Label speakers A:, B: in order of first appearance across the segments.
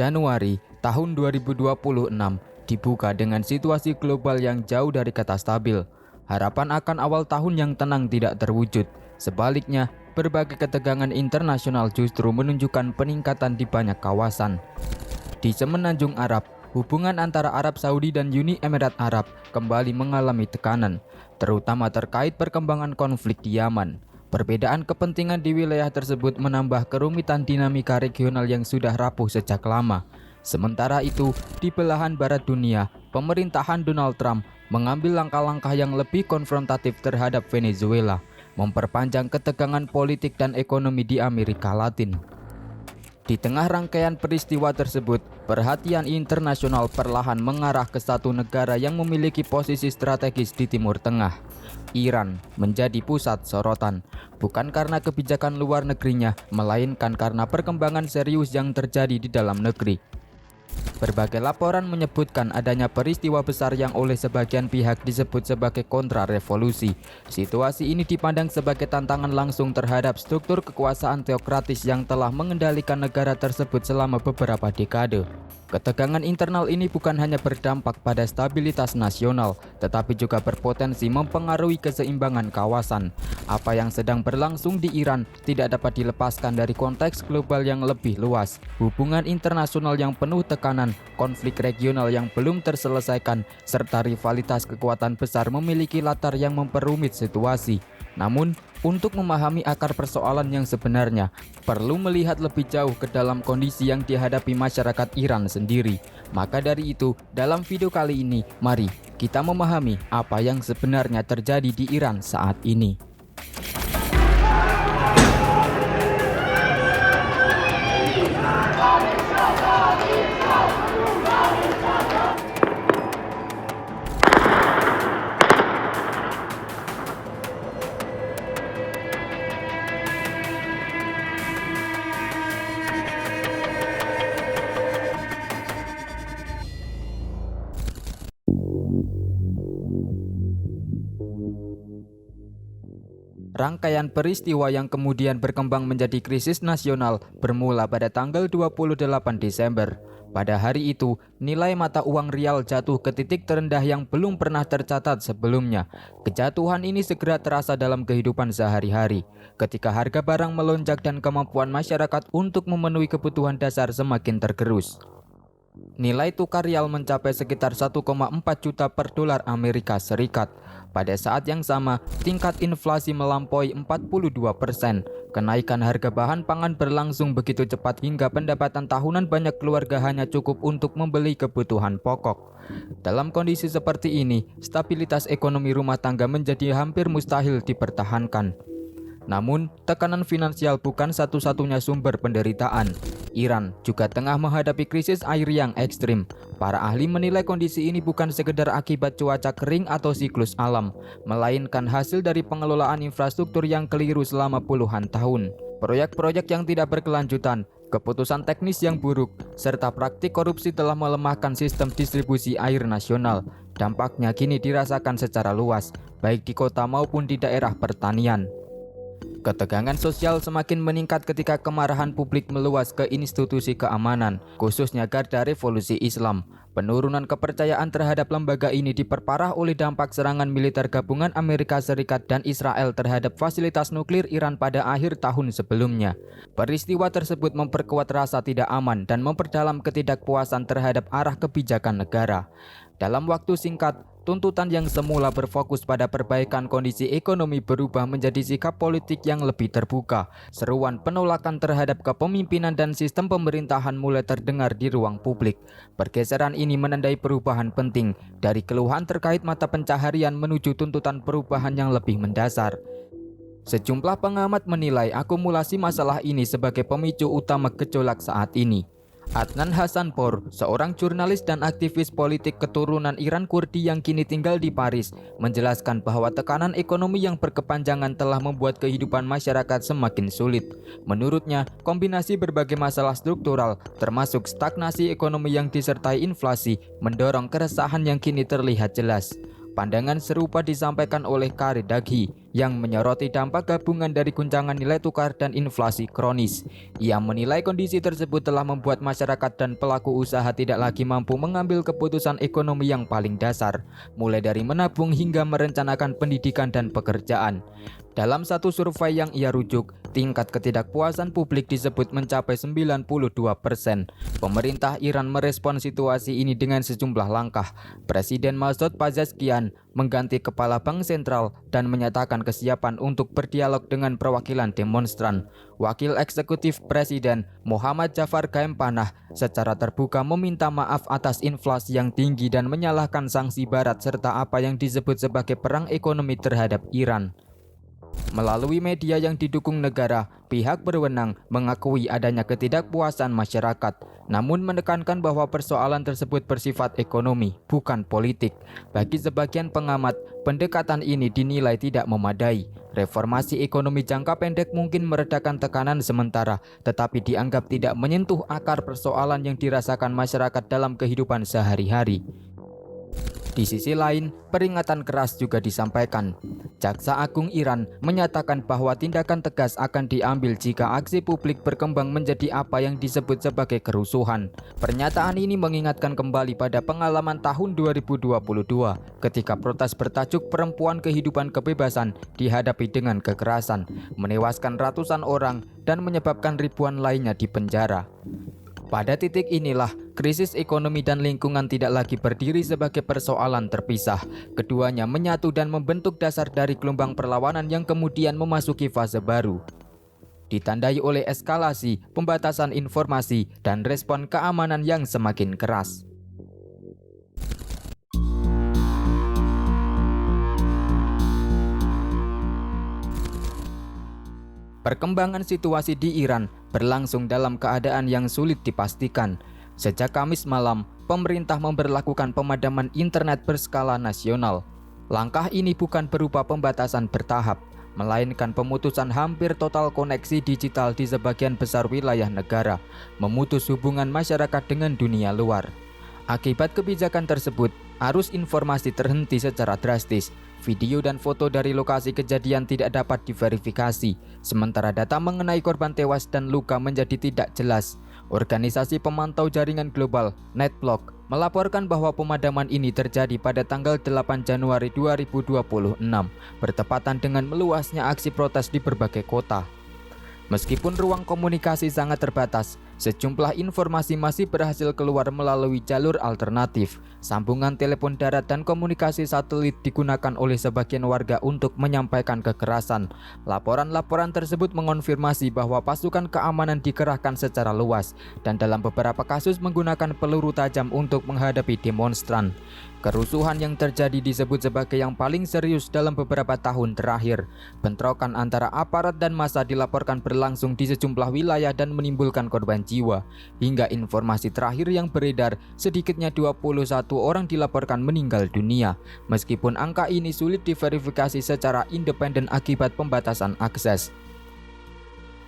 A: Januari tahun 2026 dibuka dengan situasi global yang jauh dari kata stabil. Harapan akan awal tahun yang tenang tidak terwujud. Sebaliknya, berbagai ketegangan internasional justru menunjukkan peningkatan di banyak kawasan. Di Semenanjung Arab, hubungan antara Arab Saudi dan Uni Emirat Arab kembali mengalami tekanan, terutama terkait perkembangan konflik di Yaman. Perbedaan kepentingan di wilayah tersebut menambah kerumitan dinamika regional yang sudah rapuh sejak lama. Sementara itu, di belahan barat dunia, pemerintahan Donald Trump mengambil langkah-langkah yang lebih konfrontatif terhadap Venezuela, memperpanjang ketegangan politik dan ekonomi di Amerika Latin. Di tengah rangkaian peristiwa tersebut, perhatian internasional perlahan mengarah ke satu negara yang memiliki posisi strategis di Timur Tengah. Iran menjadi pusat sorotan, bukan karena kebijakan luar negerinya, melainkan karena perkembangan serius yang terjadi di dalam negeri. Berbagai laporan menyebutkan adanya peristiwa besar yang oleh sebagian pihak disebut sebagai kontrarevolusi. Situasi ini dipandang sebagai tantangan langsung terhadap struktur kekuasaan teokratis yang telah mengendalikan negara tersebut selama beberapa dekade. Ketegangan internal ini bukan hanya berdampak pada stabilitas nasional, tetapi juga berpotensi mempengaruhi keseimbangan kawasan. Apa yang sedang berlangsung di Iran tidak dapat dilepaskan dari konteks global yang lebih luas, hubungan internasional yang penuh tekanan, konflik regional yang belum terselesaikan, serta rivalitas kekuatan besar memiliki latar yang memperumit situasi. Namun, untuk memahami akar persoalan yang sebenarnya, perlu melihat lebih jauh ke dalam kondisi yang dihadapi masyarakat Iran sendiri. Maka dari itu, dalam video kali ini, mari kita memahami apa yang sebenarnya terjadi di Iran saat ini. Rangkaian peristiwa yang kemudian berkembang menjadi krisis nasional bermula pada tanggal 28 Desember. Pada hari itu, nilai mata uang rial jatuh ke titik terendah yang belum pernah tercatat sebelumnya. Kejatuhan ini segera terasa dalam kehidupan sehari-hari, ketika harga barang melonjak dan kemampuan masyarakat untuk memenuhi kebutuhan dasar semakin tergerus. Nilai tukar rial mencapai sekitar 1,4 juta per dolar Amerika Serikat. Pada saat yang sama, tingkat inflasi melampaui 42%. Kenaikan harga bahan pangan berlangsung begitu cepat hingga pendapatan tahunan banyak keluarga hanya cukup untuk membeli kebutuhan pokok. Dalam kondisi seperti ini, stabilitas ekonomi rumah tangga menjadi hampir mustahil dipertahankan. Namun, tekanan finansial bukan satu-satunya sumber penderitaan. Iran juga tengah menghadapi krisis air yang ekstrim. Para ahli menilai kondisi ini bukan sekedar akibat cuaca kering atau siklus alam, melainkan hasil dari pengelolaan infrastruktur yang keliru selama puluhan tahun. Proyek-proyek yang tidak berkelanjutan, keputusan teknis yang buruk, serta praktik korupsi telah melemahkan sistem distribusi air nasional. Dampaknya kini dirasakan secara luas, baik di kota maupun di daerah pertanian. Ketegangan sosial semakin meningkat ketika kemarahan publik meluas ke institusi keamanan, khususnya Garda Revolusi Islam. Penurunan kepercayaan terhadap lembaga ini diperparah oleh dampak serangan militer gabungan Amerika Serikat dan Israel terhadap fasilitas nuklir Iran pada akhir tahun sebelumnya. Peristiwa tersebut memperkuat rasa tidak aman dan memperdalam ketidakpuasan terhadap arah kebijakan negara. Dalam waktu singkat, tuntutan yang semula berfokus pada perbaikan kondisi ekonomi berubah menjadi sikap politik yang lebih terbuka. Seruan penolakan terhadap kepemimpinan dan sistem pemerintahan mulai terdengar di ruang publik. Pergeseran ini menandai perubahan penting, dari keluhan terkait mata pencaharian menuju tuntutan perubahan yang lebih mendasar. Sejumlah pengamat menilai akumulasi masalah ini sebagai pemicu utama gejolak saat ini. Adnan Hasanpour, seorang jurnalis dan aktivis politik keturunan Iran Kurdi yang kini tinggal di Paris, menjelaskan bahwa tekanan ekonomi yang berkepanjangan telah membuat kehidupan masyarakat semakin sulit. Menurutnya, kombinasi berbagai masalah struktural, termasuk stagnasi ekonomi yang disertai inflasi, mendorong keresahan yang kini terlihat jelas. Pandangan serupa disampaikan oleh Kari Daghi, yang menyoroti dampak gabungan dari guncangan nilai tukar dan inflasi kronis. Ia menilai kondisi tersebut telah membuat masyarakat dan pelaku usaha tidak lagi mampu mengambil keputusan ekonomi yang paling dasar, mulai dari menabung hingga merencanakan pendidikan dan pekerjaan. Dalam satu survei yang ia rujuk, tingkat ketidakpuasan publik disebut mencapai 92%. Pemerintah Iran merespon situasi ini dengan sejumlah langkah. Presiden Masoud Pezeshkian mengganti kepala bank sentral dan menyatakan kesiapan untuk berdialog dengan perwakilan demonstran. Wakil eksekutif Presiden Mohammad Jafar Gaempanah secara terbuka meminta maaf atas inflasi yang tinggi dan menyalahkan sanksi Barat serta apa yang disebut sebagai perang ekonomi terhadap Iran. Melalui media yang didukung negara, pihak berwenang mengakui adanya ketidakpuasan masyarakat, namun menekankan bahwa persoalan tersebut bersifat ekonomi, bukan politik. Bagi sebagian pengamat, pendekatan ini dinilai tidak memadai. Reformasi ekonomi jangka pendek mungkin meredakan tekanan sementara, tetapi dianggap tidak menyentuh akar persoalan yang dirasakan masyarakat dalam kehidupan sehari-hari. Di sisi lain, peringatan keras juga disampaikan. Jaksa Agung Iran menyatakan bahwa tindakan tegas akan diambil jika aksi publik berkembang menjadi apa yang disebut sebagai kerusuhan. Pernyataan ini mengingatkan kembali pada pengalaman tahun 2022 ketika protes bertajuk Perempuan Kehidupan Kebebasan dihadapi dengan kekerasan, menewaskan ratusan orang dan menyebabkan ribuan lainnya di penjara. Pada titik inilah, krisis ekonomi dan lingkungan tidak lagi berdiri sebagai persoalan terpisah. Keduanya menyatu dan membentuk dasar dari gelombang perlawanan yang kemudian memasuki fase baru. Ditandai oleh eskalasi, pembatasan informasi, dan respon keamanan yang semakin keras. Perkembangan situasi di Iran berlangsung dalam keadaan yang sulit dipastikan. Sejak Kamis malam, pemerintah memberlakukan pemadaman internet berskala nasional. Langkah ini bukan berupa pembatasan bertahap, melainkan pemutusan hampir total koneksi digital di sebagian besar wilayah negara, memutus hubungan masyarakat dengan dunia luar. Akibat kebijakan tersebut, arus informasi terhenti secara drastis. Video dan foto dari lokasi kejadian tidak dapat diverifikasi, sementara data mengenai korban tewas dan luka menjadi tidak jelas. Organisasi pemantau jaringan global, NetBlock, melaporkan bahwa pemadaman ini terjadi pada tanggal 8 Januari 2026, bertepatan dengan meluasnya aksi protes di berbagai kota. Meskipun ruang komunikasi sangat terbatas, sejumlah informasi masih berhasil keluar melalui jalur alternatif. Sambungan telepon darat dan komunikasi satelit digunakan oleh sebagian warga untuk menyampaikan kekerasan. Laporan-laporan tersebut mengonfirmasi bahwa pasukan keamanan dikerahkan secara luas dan dalam beberapa kasus menggunakan peluru tajam untuk menghadapi demonstran. Kerusuhan yang terjadi disebut sebagai yang paling serius dalam beberapa tahun terakhir. Bentrokan antara aparat dan massa dilaporkan berlangsung di sejumlah wilayah dan menimbulkan korban jiwa. Hingga informasi terakhir yang beredar, sedikitnya 21 orang dilaporkan meninggal dunia. Meskipun angka ini sulit diverifikasi secara independen akibat pembatasan akses.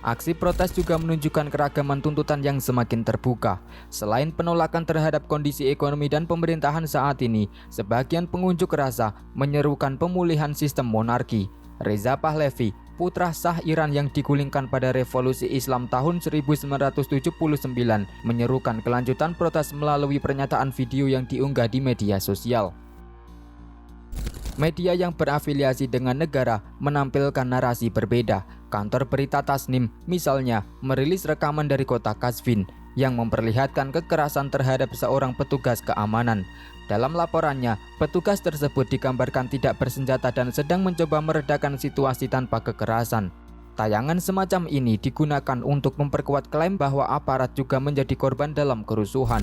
A: Aksi protes juga menunjukkan keragaman tuntutan yang semakin terbuka. Selain penolakan terhadap kondisi ekonomi dan pemerintahan saat ini, sebagian pengunjuk rasa menyerukan pemulihan sistem monarki. Reza Pahlavi, putra sah Iran yang digulingkan pada revolusi Islam tahun 1979, menyerukan kelanjutan protes melalui pernyataan video yang diunggah di media sosial. Media yang berafiliasi dengan negara menampilkan narasi berbeda. Kantor berita Tasnim, misalnya, merilis rekaman dari kota Qazvin yang memperlihatkan kekerasan terhadap seorang petugas keamanan. Dalam laporannya, petugas tersebut digambarkan tidak bersenjata dan sedang mencoba meredakan situasi tanpa kekerasan. Tayangan semacam ini digunakan untuk memperkuat klaim bahwa aparat juga menjadi korban dalam kerusuhan.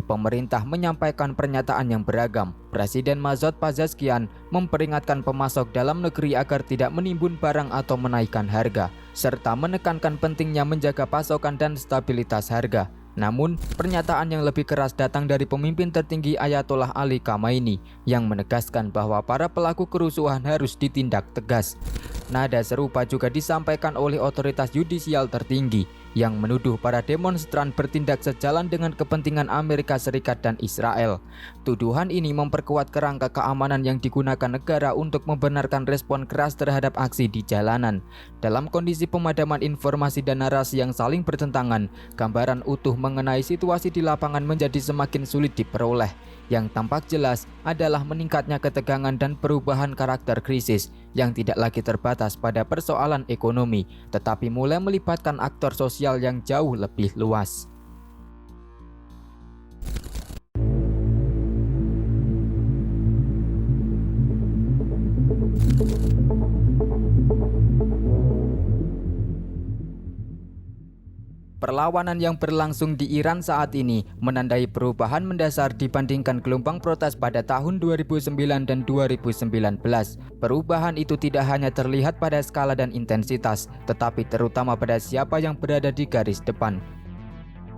A: Pemerintah menyampaikan pernyataan yang beragam. Presiden Masoud Pezeshkian memperingatkan pemasok dalam negeri agar tidak menimbun barang atau menaikkan harga, serta menekankan pentingnya menjaga pasokan dan stabilitas harga. Namun, pernyataan yang lebih keras datang dari pemimpin tertinggi Ayatollah Ali Khamenei yang menegaskan bahwa para pelaku kerusuhan harus ditindak tegas. Nada serupa juga disampaikan oleh otoritas yudisial tertinggi. yang menuduh para demonstran bertindak sejalan dengan kepentingan Amerika Serikat dan Israel. Tuduhan ini memperkuat kerangka keamanan yang digunakan negara untuk membenarkan respon keras terhadap aksi di jalanan. Dalam kondisi pemadaman informasi dan narasi yang saling bertentangan, gambaran utuh mengenai situasi di lapangan menjadi semakin sulit diperoleh. Yang tampak jelas adalah meningkatnya ketegangan dan perubahan karakter krisis yang tidak lagi terbatas pada persoalan ekonomi, tetapi mulai melibatkan aktor sosial yang jauh lebih luas. Perlawanan yang berlangsung di Iran saat ini menandai perubahan mendasar dibandingkan gelombang protes pada tahun 2009 dan 2019. Perubahan itu tidak hanya terlihat pada skala dan intensitas, tetapi terutama pada siapa yang berada di garis depan.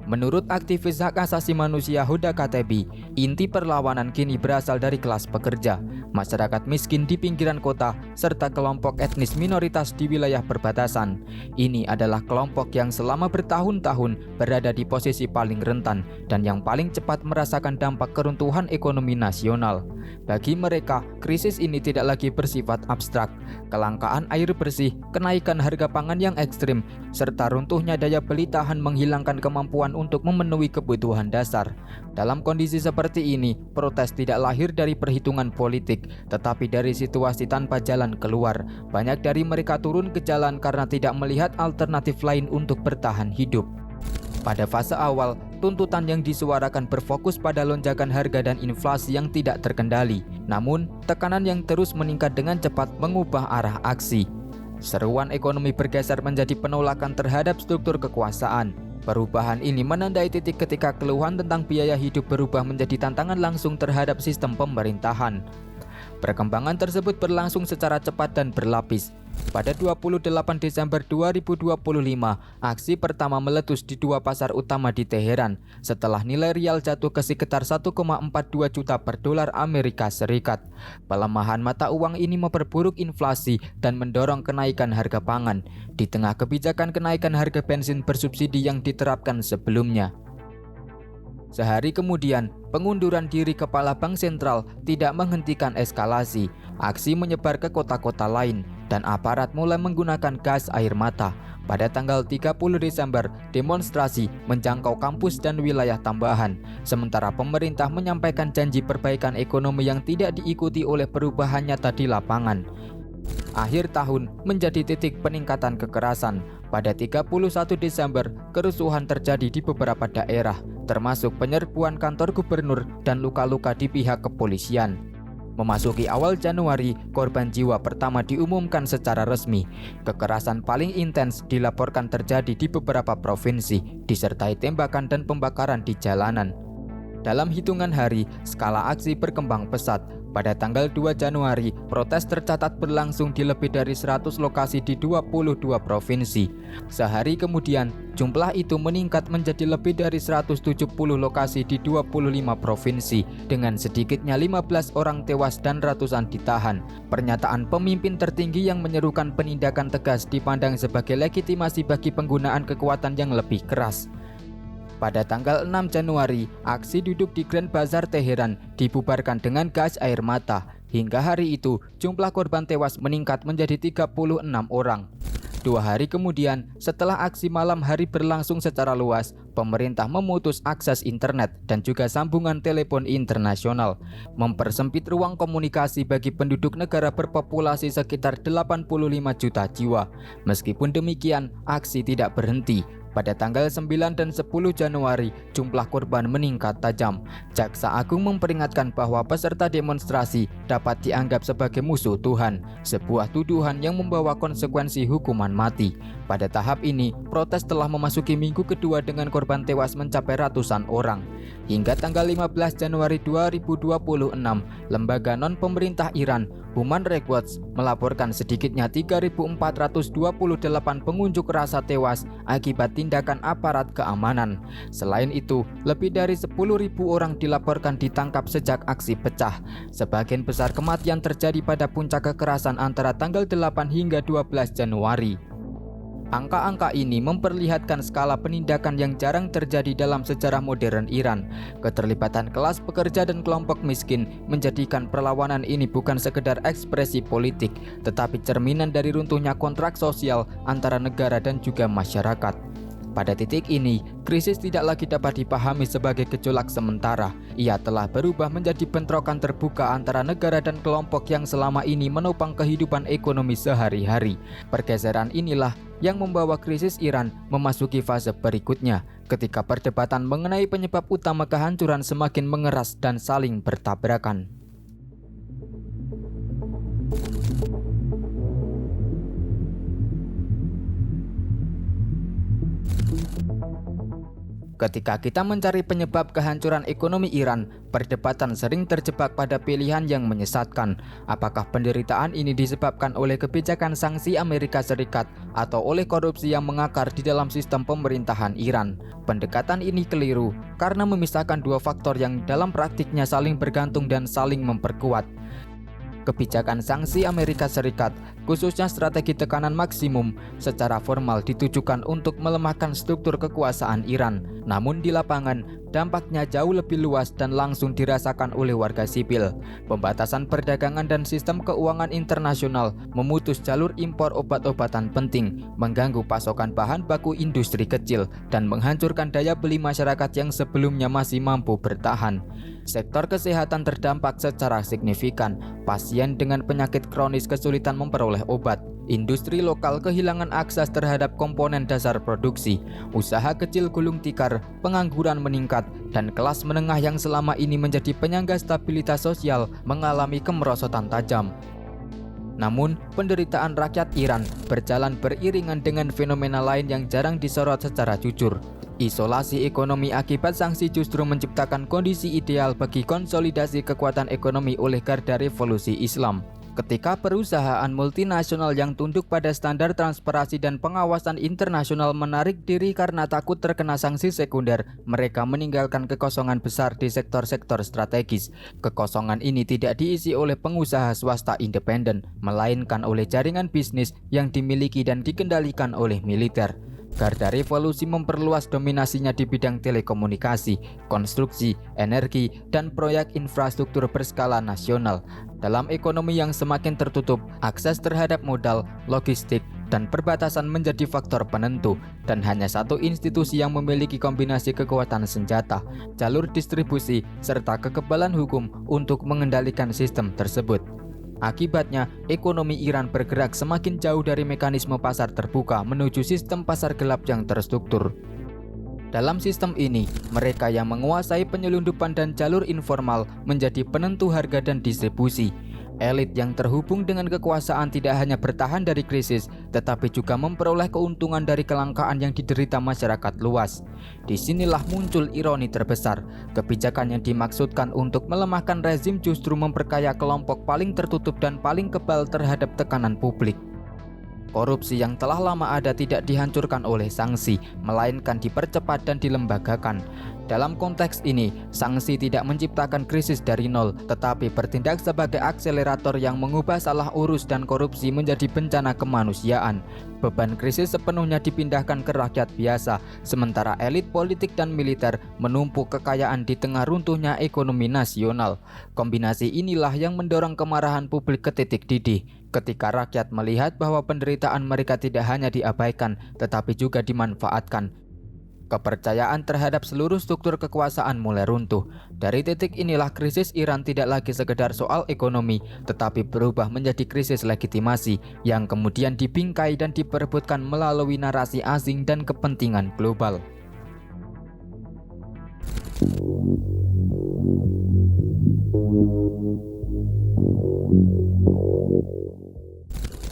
A: Menurut aktivis hak asasi manusia Huda Katebi, inti perlawanan kini berasal dari kelas pekerja, masyarakat miskin di pinggiran kota, serta kelompok etnis minoritas di wilayah perbatasan. Ini adalah kelompok yang selama bertahun-tahun berada di posisi paling rentan dan yang paling cepat merasakan dampak keruntuhan ekonomi nasional. Bagi mereka, krisis ini tidak lagi bersifat abstrak. Kelangkaan air bersih, kenaikan harga pangan yang ekstrim, serta runtuhnya daya beli tahan menghilangkan kemampuan untuk memenuhi kebutuhan dasar. Dalam kondisi seperti ini, protes tidak lahir dari perhitungan politik, tetapi dari situasi tanpa jalan keluar. Banyak dari mereka turun ke jalan karena tidak melihat alternatif lain untuk bertahan hidup. Pada fase awal, tuntutan yang disuarakan berfokus pada lonjakan harga dan inflasi yang tidak terkendali. Namun, tekanan yang terus meningkat dengan cepat mengubah arah aksi. Seruan ekonomi bergeser menjadi penolakan terhadap struktur kekuasaan. Perubahan ini menandai titik ketika keluhan tentang biaya hidup berubah menjadi tantangan langsung terhadap sistem pemerintahan. Perkembangan tersebut berlangsung secara cepat dan berlapis. Pada 28 Desember 2025, aksi pertama meletus di dua pasar utama di Teheran setelah nilai rial jatuh ke sekitar 1,42 juta per dolar Amerika Serikat. Pelemahan mata uang ini memperburuk inflasi dan mendorong kenaikan harga pangan di tengah kebijakan kenaikan harga bensin bersubsidi yang diterapkan sebelumnya. Sehari kemudian, pengunduran diri Kepala Bank Sentral tidak menghentikan eskalasi. Aksi menyebar ke kota-kota lain dan aparat mulai menggunakan gas air mata. Pada tanggal 30 Desember, demonstrasi menjangkau kampus dan wilayah tambahan. Sementara pemerintah menyampaikan janji perbaikan ekonomi yang tidak diikuti oleh perubahan nyata di lapangan. Akhir tahun menjadi titik peningkatan kekerasan. Pada 31 Desember, kerusuhan terjadi di beberapa daerah, termasuk penyerbuan kantor gubernur dan luka-luka di pihak kepolisian. Memasuki awal Januari, korban jiwa pertama diumumkan secara resmi. Kekerasan paling intens dilaporkan terjadi di beberapa provinsi, disertai tembakan dan pembakaran di jalanan. Dalam hitungan hari, skala aksi berkembang pesat. Pada tanggal 2 Januari, protes tercatat berlangsung di lebih dari 100 lokasi di 22 provinsi. Sehari kemudian, jumlah itu meningkat menjadi lebih dari 170 lokasi di 25 provinsi, dengan sedikitnya 15 orang tewas dan ratusan ditahan. Pernyataan pemimpin tertinggi yang menyerukan penindakan tegas dipandang sebagai legitimasi bagi penggunaan kekuatan yang lebih keras. Pada tanggal 6 Januari, aksi duduk di Grand Bazar Teheran dibubarkan dengan gas air mata. Hingga hari itu, jumlah korban tewas meningkat menjadi 36 orang. 2 hari kemudian, setelah aksi malam hari berlangsung secara luas, pemerintah memutus akses internet dan juga sambungan telepon internasional, mempersempit ruang komunikasi bagi penduduk negara berpopulasi sekitar 85 juta jiwa. Meskipun demikian, aksi tidak berhenti. Pada tanggal 9 dan 10 Januari, jumlah korban meningkat tajam. Jaksa Agung memperingatkan bahwa peserta demonstrasi dapat dianggap sebagai musuh Tuhan, sebuah tuduhan yang membawa konsekuensi hukuman mati. Pada tahap ini, protes telah memasuki minggu kedua dengan korban tewas mencapai ratusan orang. Hingga tanggal 15 Januari 2026, lembaga non-pemerintah Iran, Human Rights Watch, melaporkan sedikitnya 3.428 pengunjuk rasa tewas akibat tindakan aparat keamanan. Selain itu, lebih dari 10.000 orang dilaporkan ditangkap sejak aksi pecah. Sebagian besar kematian terjadi pada puncak kekerasan antara tanggal 8 hingga 12 Januari. Angka-angka ini memperlihatkan skala penindakan yang jarang terjadi dalam sejarah modern Iran. Keterlibatan kelas pekerja dan kelompok miskin menjadikan perlawanan ini bukan sekedar ekspresi politik, tetapi cerminan dari runtuhnya kontrak sosial antara negara dan juga masyarakat. Pada titik ini, krisis tidak lagi dapat dipahami sebagai gejolak sementara. Ia telah berubah menjadi bentrokan terbuka antara negara dan kelompok yang selama ini menopang kehidupan ekonomi sehari-hari. Pergeseran inilah yang membawa krisis Iran memasuki fase berikutnya, ketika perdebatan mengenai penyebab utama kehancuran semakin mengeras dan saling bertabrakan. Ketika kita mencari penyebab kehancuran ekonomi Iran, perdebatan sering terjebak pada pilihan yang menyesatkan. Apakah penderitaan ini disebabkan oleh kebijakan sanksi Amerika Serikat atau oleh korupsi yang mengakar di dalam sistem pemerintahan Iran? Pendekatan ini keliru karena memisahkan dua faktor yang dalam praktiknya saling bergantung dan saling memperkuat. Kebijakan sanksi Amerika Serikat, khususnya strategi tekanan maksimum, secara formal ditujukan untuk melemahkan struktur kekuasaan Iran. Namun di lapangan, dampaknya jauh lebih luas dan langsung dirasakan oleh warga sipil. Pembatasan perdagangan dan sistem keuangan internasional memutus jalur impor obat-obatan penting, mengganggu pasokan bahan baku industri kecil, dan menghancurkan daya beli masyarakat yang sebelumnya masih mampu bertahan. Sektor kesehatan terdampak secara signifikan. Pasien dengan penyakit kronis kesulitan memperoleh obat. Industri lokal kehilangan akses terhadap komponen dasar produksi. Usaha kecil gulung tikar, pengangguran meningkat, dan kelas menengah yang selama ini menjadi penyangga stabilitas sosial mengalami kemerosotan tajam. Namun, penderitaan rakyat Iran berjalan beriringan dengan fenomena lain yang jarang disorot secara jujur. Isolasi ekonomi akibat sanksi justru menciptakan kondisi ideal bagi konsolidasi kekuatan ekonomi oleh Garda Revolusi Islam. Ketika perusahaan multinasional yang tunduk pada standar transparansi dan pengawasan internasional menarik diri karena takut terkena sanksi sekunder, mereka meninggalkan kekosongan besar di sektor-sektor strategis. Kekosongan ini tidak diisi oleh pengusaha swasta independen, melainkan oleh jaringan bisnis yang dimiliki dan dikendalikan oleh militer. Garda Revolusi memperluas dominasinya di bidang telekomunikasi, konstruksi, energi, dan proyek infrastruktur berskala nasional. Dalam ekonomi yang semakin tertutup, akses terhadap modal, logistik, dan perbatasan menjadi faktor penentu, dan hanya satu institusi yang memiliki kombinasi kekuatan senjata, jalur distribusi, serta kekebalan hukum untuk mengendalikan sistem tersebut. Akibatnya, ekonomi Iran bergerak semakin jauh dari mekanisme pasar terbuka menuju sistem pasar gelap yang terstruktur. Dalam sistem ini, mereka yang menguasai penyelundupan dan jalur informal menjadi penentu harga dan distribusi. Elit yang terhubung dengan kekuasaan tidak hanya bertahan dari krisis, tetapi juga memperoleh keuntungan dari kelangkaan yang diderita masyarakat luas. Disinilah muncul ironi terbesar. Kebijakan yang dimaksudkan untuk melemahkan rezim justru memperkaya kelompok paling tertutup dan paling kebal terhadap tekanan publik. Korupsi yang telah lama ada tidak dihancurkan oleh sanksi, melainkan dipercepat dan dilembagakan. Dalam konteks ini, sanksi tidak menciptakan krisis dari nol, tetapi bertindak sebagai akselerator yang mengubah salah urus dan korupsi menjadi bencana kemanusiaan. Beban krisis sepenuhnya dipindahkan ke rakyat biasa, sementara elit politik dan militer menumpuk kekayaan di tengah runtuhnya ekonomi nasional. Kombinasi inilah yang mendorong kemarahan publik ke titik didih, ketika rakyat melihat bahwa penderitaan mereka tidak hanya diabaikan, tetapi juga dimanfaatkan. Kepercayaan terhadap seluruh struktur kekuasaan mulai runtuh. Dari titik inilah krisis Iran tidak lagi sekedar soal ekonomi, tetapi berubah menjadi krisis legitimasi yang kemudian dibingkai dan diperebutkan melalui narasi asing dan kepentingan global.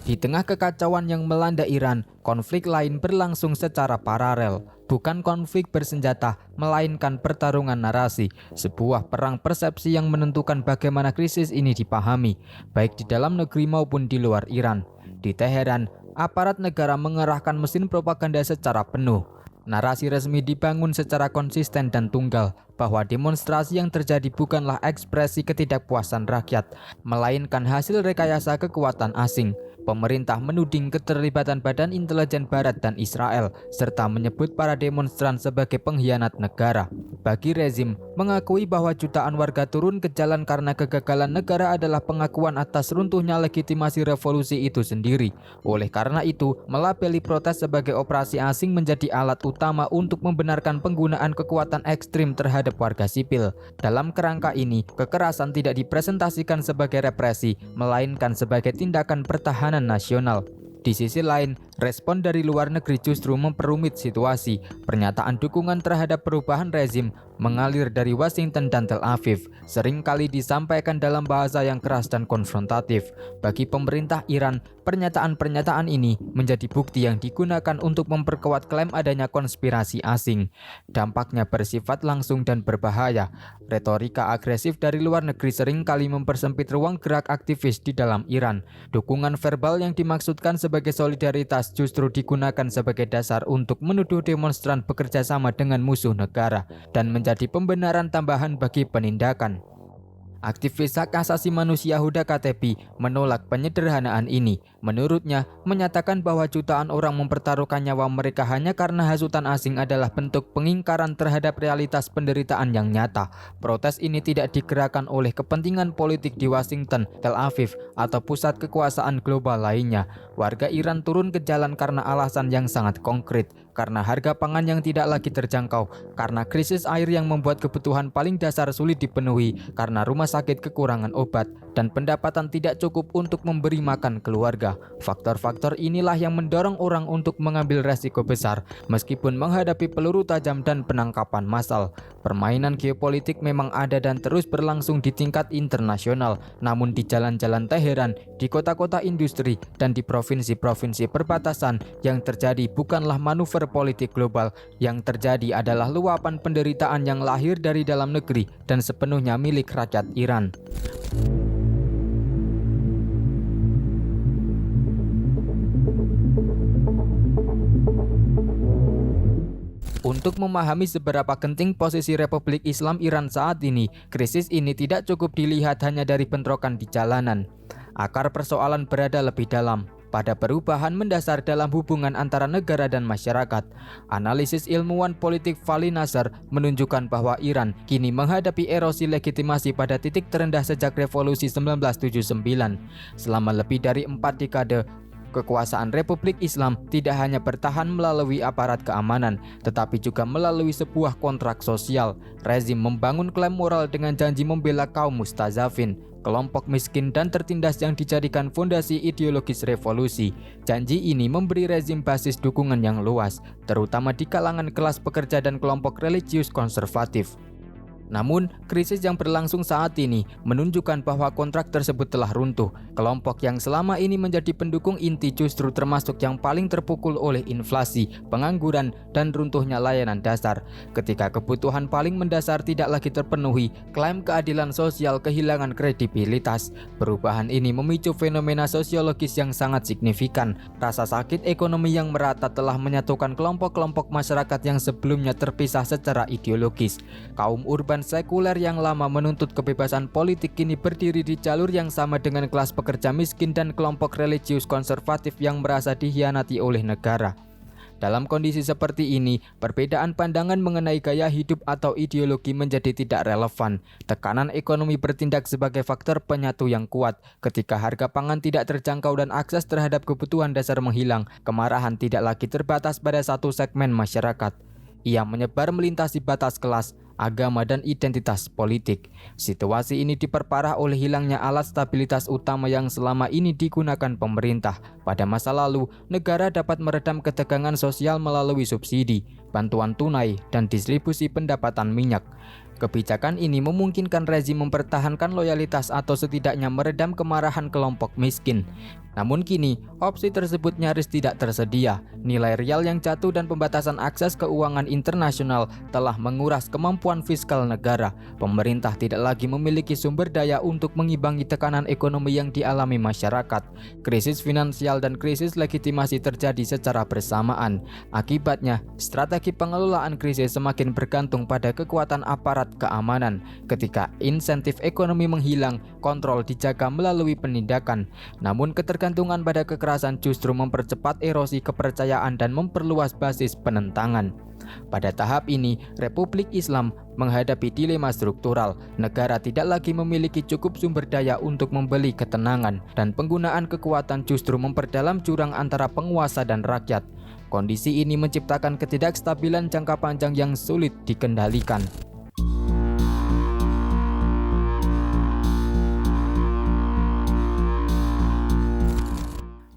A: Di tengah kekacauan yang melanda Iran, konflik lain berlangsung secara paralel. Bukan konflik bersenjata, melainkan pertarungan narasi, sebuah perang persepsi yang menentukan bagaimana krisis ini dipahami, baik di dalam negeri maupun di luar Iran. Di Teheran, aparat negara mengerahkan mesin propaganda secara penuh. Narasi resmi dibangun secara konsisten dan tunggal, bahwa demonstrasi yang terjadi bukanlah ekspresi ketidakpuasan rakyat, melainkan hasil rekayasa kekuatan asing. Pemerintah menuding keterlibatan Badan Intelijen Barat dan Israel, serta menyebut para demonstran sebagai pengkhianat negara. Bagi rezim, mengakui bahwa jutaan warga turun ke jalan karena kegagalan negara adalah pengakuan atas runtuhnya legitimasi revolusi itu sendiri. Oleh karena itu, melabeli protes sebagai operasi asing menjadi alat utama untuk membenarkan penggunaan kekuatan ekstrim terhadap warga sipil. Dalam kerangka ini, kekerasan tidak dipresentasikan sebagai represi, melainkan sebagai tindakan pertahanan nasional. Di sisi lain, respon dari luar negeri justru memperumit situasi. Pernyataan dukungan terhadap perubahan rezim mengalir dari Washington dan Tel Aviv, seringkali disampaikan dalam bahasa yang keras dan konfrontatif. Bagi pemerintah Iran, pernyataan-pernyataan ini menjadi bukti yang digunakan untuk memperkuat klaim adanya konspirasi asing. Dampaknya bersifat langsung dan berbahaya. Retorika agresif dari luar negeri seringkali mempersempit ruang gerak aktivis di dalam Iran. Dukungan verbal yang dimaksudkan sebagai solidaritas justru digunakan sebagai dasar untuk menuduh demonstran bekerja sama dengan musuh negara dan menjadi pembenaran tambahan bagi penindakan. Aktivis hak asasi manusia Huda Katebi menolak penyederhanaan ini. Menurutnya, menyatakan bahwa jutaan orang mempertaruhkan nyawa mereka hanya karena hasutan asing adalah bentuk pengingkaran terhadap realitas penderitaan yang nyata. Protes ini tidak digerakkan oleh kepentingan politik di Washington, Tel Aviv, atau pusat kekuasaan global lainnya. Warga Iran turun ke jalan karena alasan yang sangat konkret, karena harga pangan yang tidak lagi terjangkau, karena krisis air yang membuat kebutuhan paling dasar sulit dipenuhi, karena rumah sakit kekurangan obat, dan pendapatan tidak cukup untuk memberi makan keluarga. Faktor-faktor inilah yang mendorong orang untuk mengambil resiko besar, meskipun menghadapi peluru tajam dan penangkapan massal. Permainan geopolitik memang ada dan terus berlangsung di tingkat internasional, namun di jalan-jalan Teheran, di kota-kota industri, dan di provinsi-provinsi perbatasan, yang terjadi bukanlah manuver politik global, yang terjadi adalah luapan penderitaan yang lahir dari dalam negeri dan sepenuhnya milik rakyat Iran. Untuk memahami seberapa genting posisi Republik Islam Iran saat ini, krisis ini tidak cukup dilihat hanya dari bentrokan di jalanan. Akar persoalan berada lebih dalam, pada perubahan mendasar dalam hubungan antara negara dan masyarakat. Analisis ilmuwan politik Vali Nasr menunjukkan bahwa Iran kini menghadapi erosi legitimasi pada titik terendah sejak Revolusi 1979. Selama lebih dari 4 dekade, kekuasaan Republik Islam tidak hanya bertahan melalui aparat keamanan, tetapi juga melalui sebuah kontrak sosial. Rezim membangun klaim moral dengan janji membela kaum mustazafin, kelompok miskin dan tertindas yang dijadikan fondasi ideologis revolusi. Janji ini memberi rezim basis dukungan yang luas, terutama di kalangan kelas pekerja dan kelompok religius konservatif. Namun, krisis yang berlangsung saat ini menunjukkan bahwa kontrak tersebut telah runtuh. Kelompok yang selama ini menjadi pendukung inti justru termasuk yang paling terpukul oleh inflasi, pengangguran, dan runtuhnya layanan dasar. Ketika kebutuhan paling mendasar tidak lagi terpenuhi, klaim keadilan sosial kehilangan kredibilitas. Perubahan ini memicu fenomena sosiologis yang sangat signifikan. Rasa sakit ekonomi yang merata telah menyatukan kelompok-kelompok masyarakat yang sebelumnya terpisah secara ideologis. Kaum urban sekuler yang lama menuntut kebebasan politik kini berdiri di jalur yang sama dengan kelas pekerja miskin dan kelompok religius konservatif yang merasa dikhianati oleh negara. Dalam kondisi seperti ini, perbedaan pandangan mengenai gaya hidup atau ideologi menjadi tidak relevan. Tekanan ekonomi bertindak sebagai faktor penyatu yang kuat. Ketika harga pangan tidak terjangkau dan akses terhadap kebutuhan dasar menghilang, kemarahan tidak lagi terbatas pada satu segmen masyarakat. Ia menyebar melintasi batas kelas, agama, dan identitas politik. Situasi ini diperparah oleh hilangnya alat stabilitas utama yang selama ini digunakan pemerintah. Pada masa lalu, negara dapat meredam ketegangan sosial melalui subsidi, bantuan tunai, dan distribusi pendapatan minyak. Kebijakan ini memungkinkan rezim mempertahankan loyalitas atau setidaknya meredam kemarahan kelompok miskin. Namun kini, opsi tersebut nyaris tidak tersedia. Nilai rial yang jatuh dan pembatasan akses keuangan internasional telah menguras kemampuan fiskal negara. Pemerintah tidak lagi memiliki sumber daya untuk mengimbangi tekanan ekonomi yang dialami masyarakat. Krisis finansial dan krisis legitimasi terjadi secara bersamaan. Akibatnya, strategi pengelolaan krisis semakin bergantung pada kekuatan aparat aparat keamanan. Ketika insentif ekonomi menghilang, kontrol dijaga melalui penindakan. Namun ketergantungan pada kekerasan justru mempercepat erosi kepercayaan dan memperluas basis penentangan. Pada tahap ini, Republik Islam menghadapi dilema struktural. Negara tidak lagi memiliki cukup sumber daya untuk membeli ketenangan, dan penggunaan kekuatan justru memperdalam jurang antara penguasa dan rakyat. Kondisi ini menciptakan ketidakstabilan jangka panjang yang sulit dikendalikan.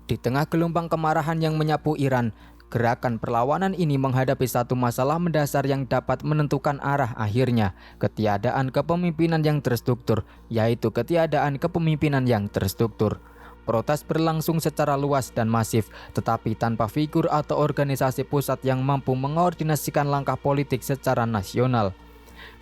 A: Di tengah gelombang kemarahan yang menyapu Iran, gerakan perlawanan ini menghadapi satu masalah mendasar yang dapat menentukan arah akhirnya, ketiadaan kepemimpinan yang terstruktur, yaitu ketiadaan kepemimpinan yang terstruktur. Protes berlangsung secara luas dan masif, tetapi tanpa figur atau organisasi pusat yang mampu mengordinasikan langkah politik secara nasional.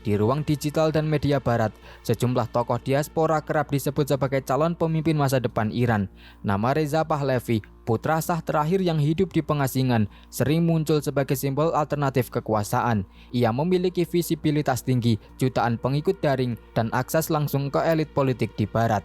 A: Di ruang digital dan media barat, sejumlah tokoh diaspora kerap disebut sebagai calon pemimpin masa depan Iran. Nama Reza Pahlavi, putra sah terakhir yang hidup di pengasingan, sering muncul sebagai simbol alternatif kekuasaan. Ia memiliki visibilitas tinggi, jutaan pengikut daring, dan akses langsung ke elit politik di barat.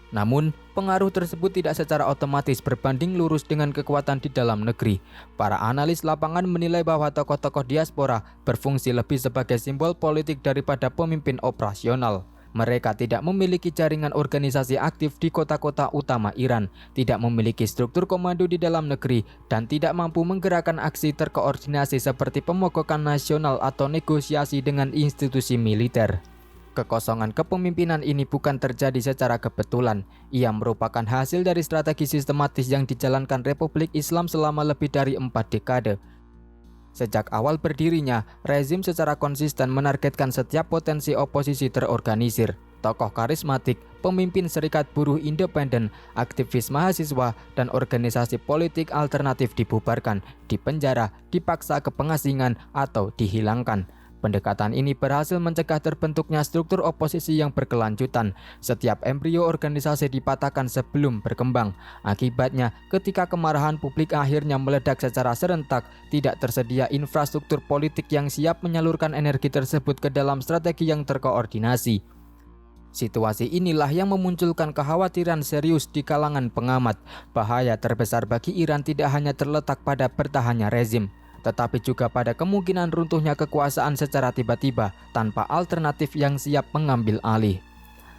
A: Namun, pengaruh tersebut tidak secara otomatis berbanding lurus dengan kekuatan di dalam negeri. Para analis lapangan menilai bahwa tokoh-tokoh diaspora berfungsi lebih sebagai simbol politik daripada pemimpin operasional. Mereka tidak memiliki jaringan organisasi aktif di kota-kota utama Iran, tidak memiliki struktur komando di dalam negeri, dan tidak mampu menggerakkan aksi terkoordinasi seperti pemogokan nasional atau negosiasi dengan institusi militer. Kekosongan kepemimpinan ini bukan terjadi secara kebetulan. Ia merupakan hasil dari strategi sistematis yang dijalankan Republik Islam selama lebih dari 4 dekade. Sejak awal berdirinya, rezim secara konsisten menargetkan setiap potensi oposisi terorganisir. Tokoh karismatik, pemimpin serikat buruh independen, aktivis mahasiswa, dan organisasi politik alternatif dibubarkan, dipenjara, dipaksa ke pengasingan, atau dihilangkan. Pendekatan ini berhasil mencegah terbentuknya struktur oposisi yang berkelanjutan. Setiap embrio organisasi dipatahkan sebelum berkembang. Akibatnya, ketika kemarahan publik akhirnya meledak secara serentak, tidak tersedia infrastruktur politik yang siap menyalurkan energi tersebut ke dalam strategi yang terkoordinasi. Situasi inilah yang memunculkan kekhawatiran serius di kalangan pengamat. Bahaya terbesar bagi Iran tidak hanya terletak pada bertahannya rezim, tetapi juga pada kemungkinan runtuhnya kekuasaan secara tiba-tiba tanpa alternatif yang siap mengambil alih.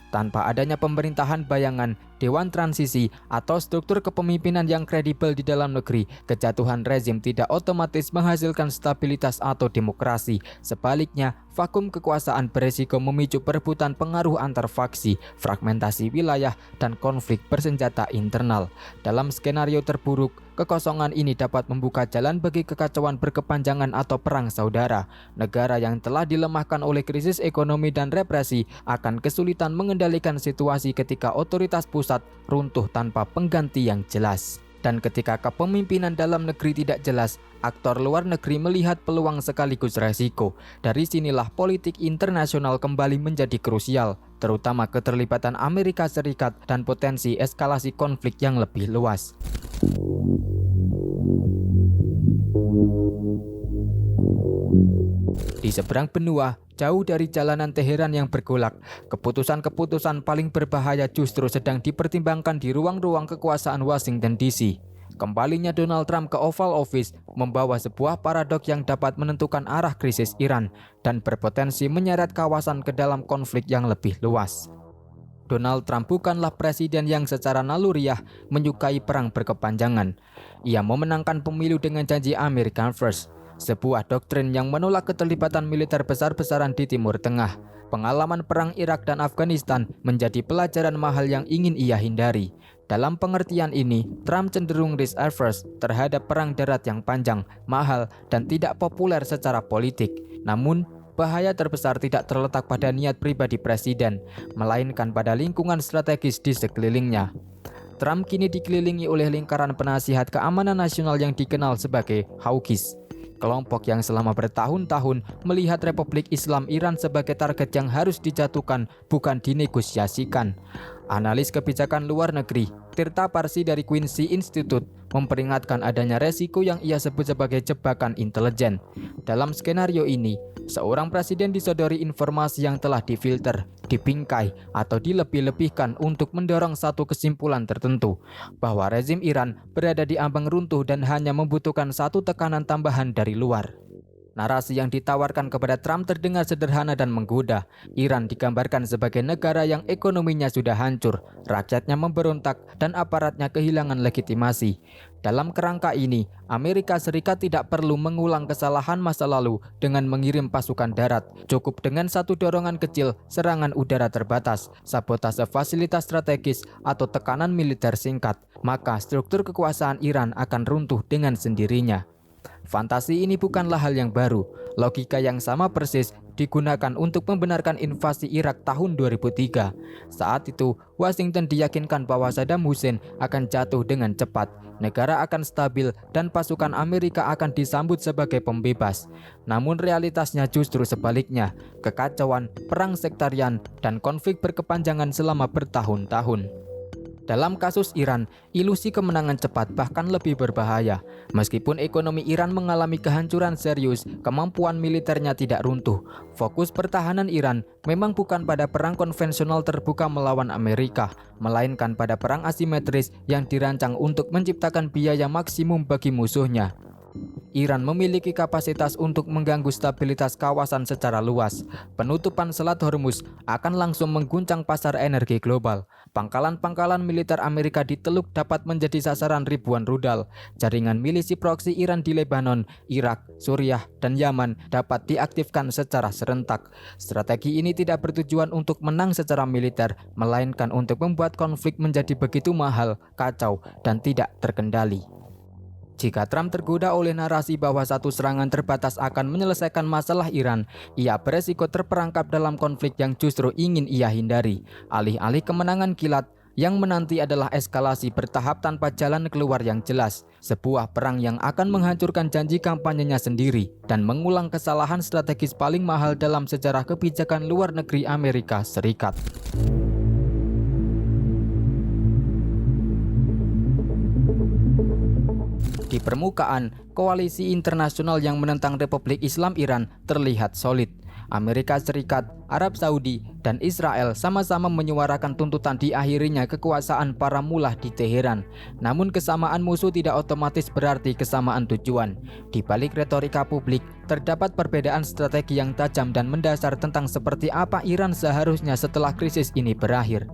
A: Tanpa adanya pemerintahan bayangan, dewan transisi, atau struktur kepemimpinan yang kredibel di dalam negeri, kejatuhan rezim tidak otomatis menghasilkan stabilitas atau demokrasi. Sebaliknya, vakum kekuasaan beresiko memicu perebutan pengaruh antar faksi, fragmentasi wilayah, dan konflik bersenjata internal. Dalam skenario terburuk, kekosongan ini dapat membuka jalan bagi kekacauan berkepanjangan atau perang saudara. Negara yang telah dilemahkan oleh krisis ekonomi dan represi akan kesulitan mengendalikan situasi ketika otoritas pusat runtuh tanpa pengganti yang jelas. Dan ketika kepemimpinan dalam negeri tidak jelas, aktor luar negeri melihat peluang sekaligus resiko. Dari sinilah politik internasional kembali menjadi krusial, terutama keterlibatan Amerika Serikat dan potensi eskalasi konflik yang lebih luas. Di seberang benua, jauh dari jalanan Teheran yang bergolak, keputusan-keputusan paling berbahaya justru sedang dipertimbangkan di ruang-ruang kekuasaan Washington DC. Kembalinya Donald Trump ke Oval Office membawa sebuah paradoks yang dapat menentukan arah krisis Iran dan berpotensi menyeret kawasan ke dalam konflik yang lebih luas. Donald Trump bukanlah presiden yang secara naluriah menyukai perang berkepanjangan. Ia memenangkan pemilu dengan janji America First, sebuah doktrin yang menolak keterlibatan militer besar-besaran di Timur Tengah. Pengalaman perang Irak dan Afghanistan menjadi pelajaran mahal yang ingin ia hindari. Dalam pengertian ini, Trump cenderung risk-averse terhadap perang darat yang panjang, mahal, dan tidak populer secara politik. Namun, bahaya terbesar tidak terletak pada niat pribadi presiden, melainkan pada lingkungan strategis di sekelilingnya. Trump kini dikelilingi oleh lingkaran penasihat keamanan nasional yang dikenal sebagai Hawkish. Kelompok yang selama bertahun-tahun melihat Republik Islam Iran sebagai target yang harus dijatuhkan, bukan dinegosiasikan. Analis kebijakan luar negeri, Tirta Parsi dari Quincy Institute memperingatkan adanya resiko yang ia sebut sebagai jebakan intelijen. Dalam skenario ini, seorang presiden disodori informasi yang telah difilter, dibingkai, atau dilebih-lebihkan untuk mendorong satu kesimpulan tertentu, bahwa rezim Iran berada di ambang runtuh dan hanya membutuhkan satu tekanan tambahan dari luar. Narasi yang ditawarkan kepada Trump terdengar sederhana dan menggoda. Iran digambarkan sebagai negara yang ekonominya sudah hancur, rakyatnya memberontak, dan aparatnya kehilangan legitimasi. Dalam kerangka ini, Amerika Serikat tidak perlu mengulang kesalahan masa lalu dengan mengirim pasukan darat. Cukup dengan satu dorongan kecil, serangan udara terbatas, sabotase fasilitas strategis, atau tekanan militer singkat, maka struktur kekuasaan Iran akan runtuh dengan sendirinya. Fantasi ini bukanlah hal yang baru. Logika yang sama persis digunakan untuk membenarkan invasi Irak tahun 2003. Saat itu, Washington diyakinkan bahwa Saddam Hussein akan jatuh dengan cepat, negara akan stabil, dan pasukan Amerika akan disambut sebagai pembebas. Namun realitasnya justru sebaliknya, kekacauan, perang sektarian, dan konflik berkepanjangan selama bertahun-tahun. Dalam kasus Iran, ilusi kemenangan cepat bahkan lebih berbahaya. Meskipun ekonomi Iran mengalami kehancuran serius, kemampuan militernya tidak runtuh. Fokus pertahanan Iran memang bukan pada perang konvensional terbuka melawan Amerika, melainkan pada perang asimetris yang dirancang untuk menciptakan biaya maksimum bagi musuhnya. Iran memiliki kapasitas untuk mengganggu stabilitas kawasan secara luas. Penutupan Selat Hormuz akan langsung mengguncang pasar energi global. Pangkalan-pangkalan militer Amerika di Teluk dapat menjadi sasaran ribuan rudal. Jaringan milisi proksi Iran di Lebanon, Irak, Suriah, dan Yaman dapat diaktifkan secara serentak. Strategi ini tidak bertujuan untuk menang secara militer, melainkan untuk membuat konflik menjadi begitu mahal, kacau, dan tidak terkendali. Jika Trump tergoda oleh narasi bahwa satu serangan terbatas akan menyelesaikan masalah Iran, ia beresiko terperangkap dalam konflik yang justru ingin ia hindari. Alih-alih kemenangan kilat, yang menanti adalah eskalasi bertahap tanpa jalan keluar yang jelas. Sebuah perang yang akan menghancurkan janji kampanyenya sendiri dan mengulang kesalahan strategis paling mahal dalam sejarah kebijakan luar negeri Amerika Serikat. Di permukaan, koalisi internasional yang menentang Republik Islam Iran terlihat solid. Amerika Serikat, Arab Saudi, dan Israel sama-sama menyuarakan tuntutan diakhirinya kekuasaan para mullah di Teheran. Namun kesamaan musuh tidak otomatis berarti kesamaan tujuan. Di balik retorika publik, terdapat perbedaan strategi yang tajam dan mendasar tentang seperti apa Iran seharusnya setelah krisis ini berakhir.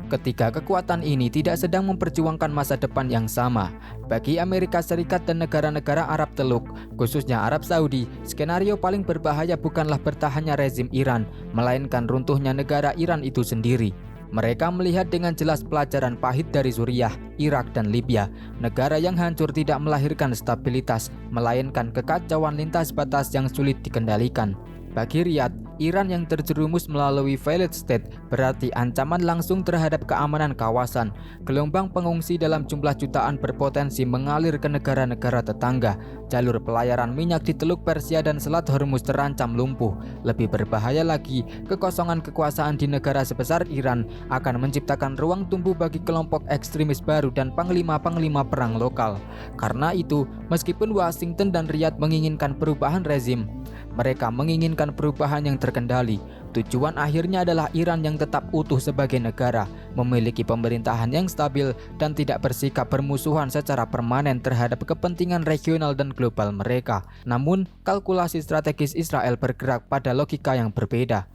A: Ketiga kekuatan ini tidak sedang memperjuangkan masa depan yang sama. Bagi Amerika Serikat dan negara-negara Arab Teluk, khususnya Arab Saudi, skenario paling berbahaya bukanlah bertahannya rezim Iran, melainkan runtuhnya negara Iran itu sendiri. Mereka melihat dengan jelas pelajaran pahit dari Suriah, Irak, dan Libya. Negara yang hancur tidak melahirkan stabilitas, melainkan kekacauan lintas batas yang sulit dikendalikan. Bagi Riyadh, Iran yang terjerumus melalui failed state berarti ancaman langsung terhadap keamanan kawasan. Gelombang pengungsi dalam jumlah jutaan berpotensi mengalir ke negara-negara tetangga. Jalur pelayaran minyak di Teluk Persia dan Selat Hormuz terancam lumpuh. Lebih berbahaya lagi, kekosongan kekuasaan di negara sebesar Iran akan menciptakan ruang tumbuh bagi kelompok ekstremis baru dan panglima-panglima perang lokal. Karena itu, meskipun Washington dan Riyadh menginginkan perubahan rezim, mereka menginginkan perubahan yang terkendali. Tujuan akhirnya adalah Iran yang tetap utuh sebagai negara, memiliki pemerintahan yang stabil, dan tidak bersikap bermusuhan secara permanen terhadap kepentingan regional dan global mereka. Namun, kalkulasi strategis Israel bergerak pada logika yang berbeda.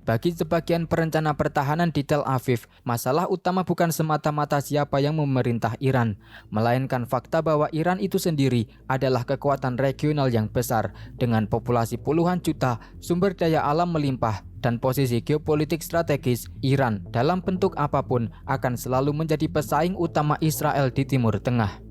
A: Bagi sebagian perencana pertahanan di Tel Aviv, masalah utama bukan semata-mata siapa yang memerintah Iran, melainkan fakta bahwa Iran itu sendiri adalah kekuatan regional yang besar, dengan populasi puluhan juta, sumber daya alam melimpah, dan posisi geopolitik strategis. Iran dalam bentuk apapun akan selalu menjadi pesaing utama Israel di Timur Tengah.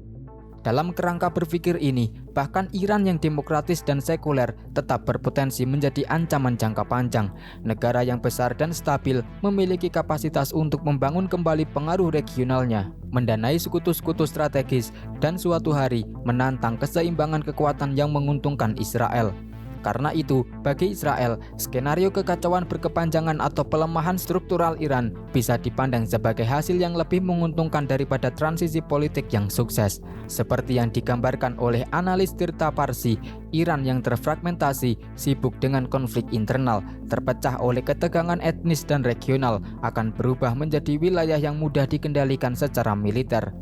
A: Dalam kerangka berpikir ini, bahkan Iran yang demokratis dan sekuler tetap berpotensi menjadi ancaman jangka panjang. Negara yang besar dan stabil memiliki kapasitas untuk membangun kembali pengaruh regionalnya, mendanai sekutu-sekutu strategis, dan suatu hari menantang keseimbangan kekuatan yang menguntungkan Israel. Karena itu, bagi Israel, skenario kekacauan berkepanjangan atau pelemahan struktural Iran bisa dipandang sebagai hasil yang lebih menguntungkan daripada transisi politik yang sukses. Seperti yang digambarkan oleh analis Tirta Parsi, Iran yang terfragmentasi, sibuk dengan konflik internal, terpecah oleh ketegangan etnis dan regional, akan berubah menjadi wilayah yang mudah dikendalikan secara militer.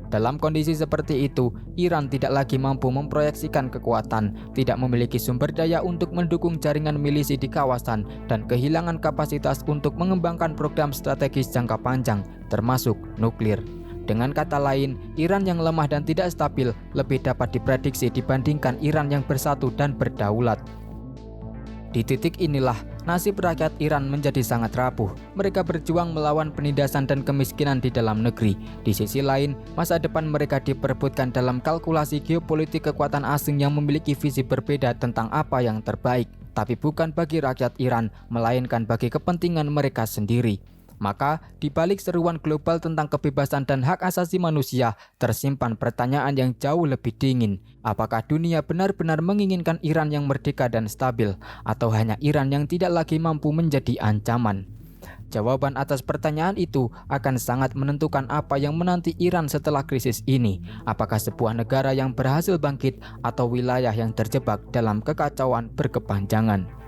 A: Dalam kondisi seperti itu, Iran tidak lagi mampu memproyeksikan kekuatan, tidak memiliki sumber daya untuk mendukung jaringan milisi di kawasan, dan kehilangan kapasitas untuk mengembangkan program strategis jangka panjang, termasuk nuklir. Dengan kata lain, Iran yang lemah dan tidak stabil lebih dapat diprediksi dibandingkan Iran yang bersatu dan berdaulat. Di titik inilah, nasib rakyat Iran menjadi sangat rapuh. Mereka berjuang melawan penindasan dan kemiskinan di dalam negeri. Di sisi lain, masa depan mereka diperebutkan dalam kalkulasi geopolitik kekuatan asing yang memiliki visi berbeda tentang apa yang terbaik, tapi bukan bagi rakyat Iran, melainkan bagi kepentingan mereka sendiri. Maka, di balik seruan global tentang kebebasan dan hak asasi manusia, tersimpan pertanyaan yang jauh lebih dingin. Apakah dunia benar-benar menginginkan Iran yang merdeka dan stabil, atau hanya Iran yang tidak lagi mampu menjadi ancaman? Jawaban atas pertanyaan itu akan sangat menentukan apa yang menanti Iran setelah krisis ini. Apakah sebuah negara yang berhasil bangkit atau wilayah yang terjebak dalam kekacauan berkepanjangan?